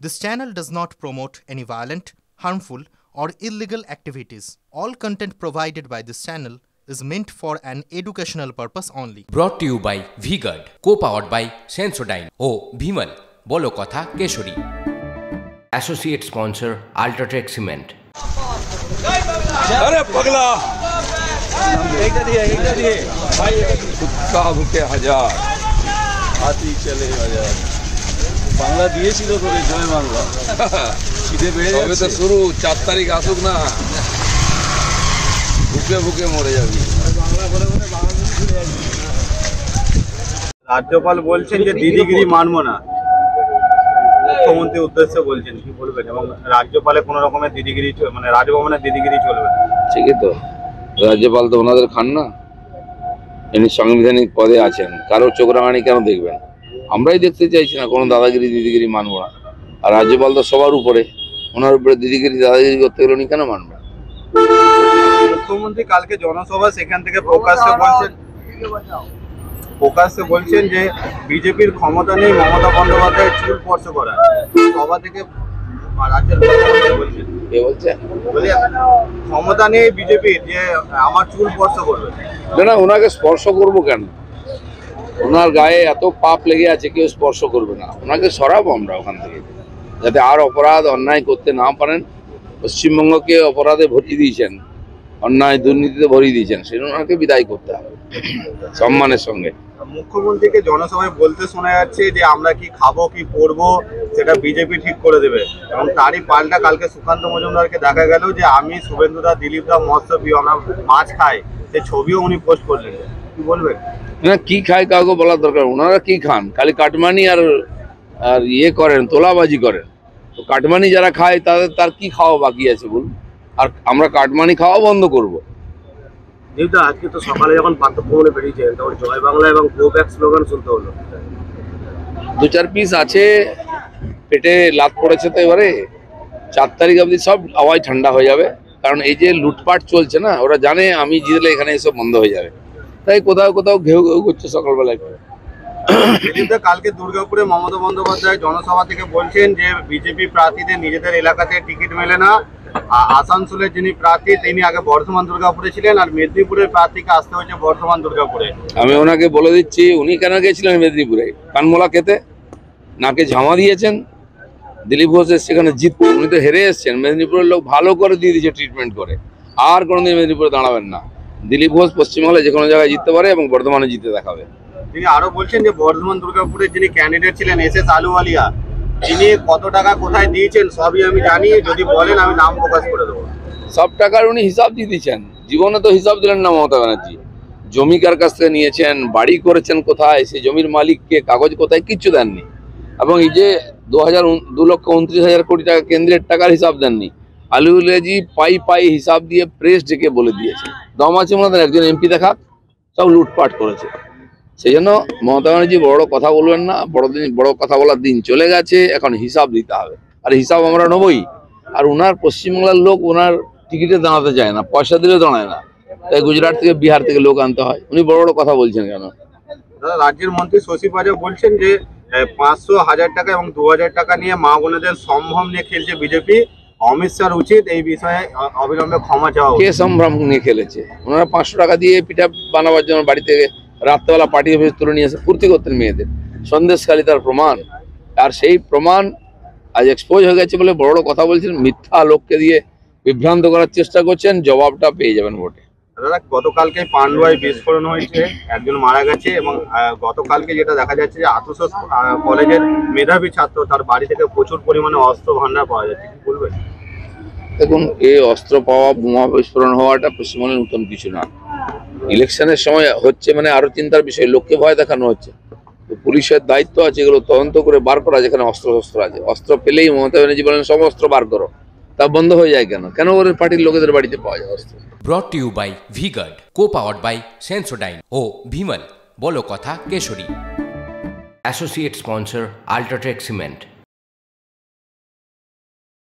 This channel does not promote any violent, harmful, or illegal activities. All content provided by this channel is meant for an educational purpose only. Brought to you by V-Guard, co-powered by Sensodyne O Bhimal, বলো কথা Keshari. Associate sponsor Ultratech Cement। अरे पगला भूखे हजार हाथी चले हजार বাংলা দিয়েছিল করে জয় বাংলা খিদে পেয়ে যাবে তো শুরু 4 তারিখ আসুক না ভুকে ভুকে মরে যাবি বাংলা বলে বলে বাংলাদেশ ঘুরে যাবে। রাজ্যপাল বলছেন যে দিদিগিরি মানবো না, মুখ্যমন্ত্রীর উদ্দেশ্যে বলছেন, কি বলবেন? এবং রাজ্যপালে কোনো রকমের দিদিগিরি মানে রাজভবনের দিদিগিরি চলবে? ঠিকই তো, রাজ্যপাল তো ওনাদের খান না, ইনি সাংবিধানিক পদে আছেন, কারো চোখ রাঙানি কেন দেখবেন? আমরাই দেখতে চাইছি না কোনো দাদাগিরি দিদিগিরি মানবো না। আর রাজ্যপাল তো সবার উপরে, ওনার উপরে দিদিগিরি দাদাগিরি করতে গেলে উনি কেন মানবে? মুখ্যমন্ত্রী কালকে জনসভা, সেখান থেকে প্রকাশ্যে বলছেন যে বিজেপির ক্ষমতা নেই মমতা বন্দ্যোপাধ্যায়ের চুল স্পর্শ করা। সভা থেকে রাজ্যের মুখ্যমন্ত্রী বলছেন, কে বলছে ক্ষমতা নেই বিজেপির, যে আমার চুল স্পর্শ করবে না। ওনাকে স্পর্শ করবো কেন? ওনার গায়ে এত পাপ লেগে আছে, কেউ স্পর্শ করবে না। ওনাকে সরাবো আমরা ওখান থেকে, যাতে আর অপরাধ অন্যায় করতে না পারেন। পশ্চিমবঙ্গকে অপরাধে ভরিয়ে দিয়েছেন, অন্যায় দুর্নীতিতে ভরিয়ে দিয়েছেন, সেটা ওনাকে বিদায় করতে হবে সম্মানের সঙ্গে। মুখ্যমন্ত্রীকে জনসভায় বলতে শোনা যাচ্ছে যে আমরা কি খাবো কি পরবো সেটা বিজেপি ঠিক করে দেবে, এবং তারই পাল্টা কালকে সুকান্ত মজুমদারকে দেখা গেল যে আমি, শুভেন্দুদা, দিলীপদা মৎস্যপ্রিয় আমরা মাছ খাই, সে ছবিও উনি পোস্ট করলেন। কি বলবেন? না, কি খায় কাউকে বলার দরকার? ওনারা কি খান? খালি কাটমানি আর ইয়ে করেন, তোলাবাজি করেন। তো কাটমানি যারা খায় তার কি খাওয়া বাকি আছে বলুন? আর আমরা কাটমানি খাওয়া বন্ধ করবো? আজকে তো সকালে যখন পার্থক্যমনে বেরিয়েছেন তখন জয় বাংলা এবং গো ব্যাক স্লোগান শুনতে হলো। 2-4 পিস আছে, পেটে লাত পড়েছে, তো এবারে 4 তারিখ অবধি সব আওয়াজ ঠান্ডা হয়ে যাবে। কারণ এই যে লুটপাট চলছে না, ওরা জানে আমি জিতলে এখানে এসব বন্ধ হয়ে যাবে, তাই কোথাও কোথাও ঘেউ ঘেউ করছে সকালবেলায়। কালকে দুর্গাপুরে মমতা বন্দ্যোপাধ্যায় জনসভা থেকে বলছেন যে বিজেপি প্রার্থীদের নিজেদের এলাকাতে টিকিট মেলে না। আসানসোলের যিনি প্রার্থী তিনি আগে বর্ধমান দুর্গাপুরে ছিলেন, আর মেদিনীপুরের প্রার্থীকে আসতে হয়েছে বর্ধমান দুর্গাপুরে। আমি ওনাকে বলে দিচ্ছি, উনি কেন গেছিলেন মেদিনীপুরে? কানমোলা খেতে, নাকে ঝামা দিয়েছেন। দিলীপ ঘোষ সেখানে জিততে, উনি তো হেরে এসছেন। মেদিনীপুরের লোক ভালো করে দিয়ে দিয়েছে ট্রিটমেন্ট করে, আর কোনোদিন মেদিনীপুরে দাঁড়াবেন না। দিলীপ ঘোষ পশ্চিমবাংলায় যে কোনো জায়গায় জিততে পারে এবং বর্ধমানে জিতে দেখাবে। তিনি আরো বলছেন যে বর্ধমান দুর্গাপুরের যিনি ক্যান্ডিডেট ছিলেন এস.এস. আলুওয়ালিয়া, তিনি কত টাকা কোথায় দিয়েছেন সবই আমি জানি, যদি বলেন আমি নাম প্রকাশ করে দেবো। সব টাকার উনি হিসাব দিয়ে দিচ্ছেন, জীবনে তো হিসাব দিলেন না মমতা ব্যানার্জি। জমি কার কাছ থেকে নিয়েছেন, বাড়ি করেছেন কোথায়, সেই জমির মালিককে, কাগজ কোথায়, কিচ্ছু দেননি। এবং এই যে 2,29,000 কোটি টাকা কেন্দ্রের টাকার হিসাব দেননি। আলুওয়ালিয়াজি পাই হিসাব দিয়ে প্রেস ডেকে বলে দিয়েছে। দম আছে ওনাদের, একজন এমপি দেখা, সব লুটপাট করেছে। সেই জন্য মমতা ব্যানার্জি বড় কথা বলবেন না, বড় কথা বলার দিন চলে গেছে, এখন হিসাব দিতে হবে। আর হিসাব আমরা নেবই। আর ওনার পশ্চিমবাংলার লোক ওনার টিকিটে দাঁড়াতে চায় না, পয়সা দিলেও দাঁড়ায় না, তাই গুজরাট থেকে, বিহার থেকে লোক আনতে হয়। উনি বড় বড় কথা বলছেন কেন? রাজ্যের মন্ত্রী শশী পাজা বলছেন যে 500, 1000 টাকা এবং 2000 টাকা নিয়ে মা বোনেদের সম্ভ্রম নিয়ে খেলছে বিজেপি। অমিত শাহর উচিত এই বিষয়ে অবিলম্বে ক্ষমা চাওয়া। কে সম্ভ্রম নিয়ে খেলেছে? ওনারা 500 টাকা দিয়ে পিঠা বানাবার জন্য বাড়ি থেকে রাত্রেবেলা পার্টি অফিস তুলে নিয়ে এসে ফুর্তি করতেন মেয়েদের। সন্দেশখালী তার প্রমাণ। আর সেই প্রমাণ আজ এক্সপোজ হয়ে গেছে বলে বড় কথা বলছেন, মিথ্যা লোককে দিয়ে বিভ্রান্ত করার চেষ্টা করছেন। জবাবটা পেয়ে যাবেন ভোটে। দাদা, গতকালকে পান্ডুয়ায় বিস্ফোরণ হয়েছে, একজন মারা গেছে, এবং গতকালকে যেটা দেখা যাচ্ছে যে আশুতোষ কলেজের মেধাবী ছাত্র, তার বাড়ি থেকে প্রচুর পরিমাণে অস্ত্র ভান্ডার পাওয়া যাচ্ছে, কি বলবেন? দেখুন, এই অস্ত্র পাওয়া, বোমা বিস্ফোরণ হওয়াটা পশ্চিমবঙ্গে নতুন কিছু না। ইলেকশনের সময় হচ্ছে মানে আরো চিন্তার বিষয়, লোককে ভয় দেখানো হচ্ছে। পুলিশের দায়িত্ব আছে এগুলো তদন্ত করে বার করা, যেখানে অস্ত্র আছে। অস্ত্র পেলেই মমতা ব্যানার্জি বলেন সব অস্ত্র বার করো, তা বন্ধ হয়ে যায় কেন? কেন ওদের পার্টির লোকেদের বাড়িতে পাওয়া যায় অস্ত্র? Brought to you by V-Guard, co-powered by Sensodyne O Bhimal, বলো কথা Keshari. Associate sponsor Ultratech Cement।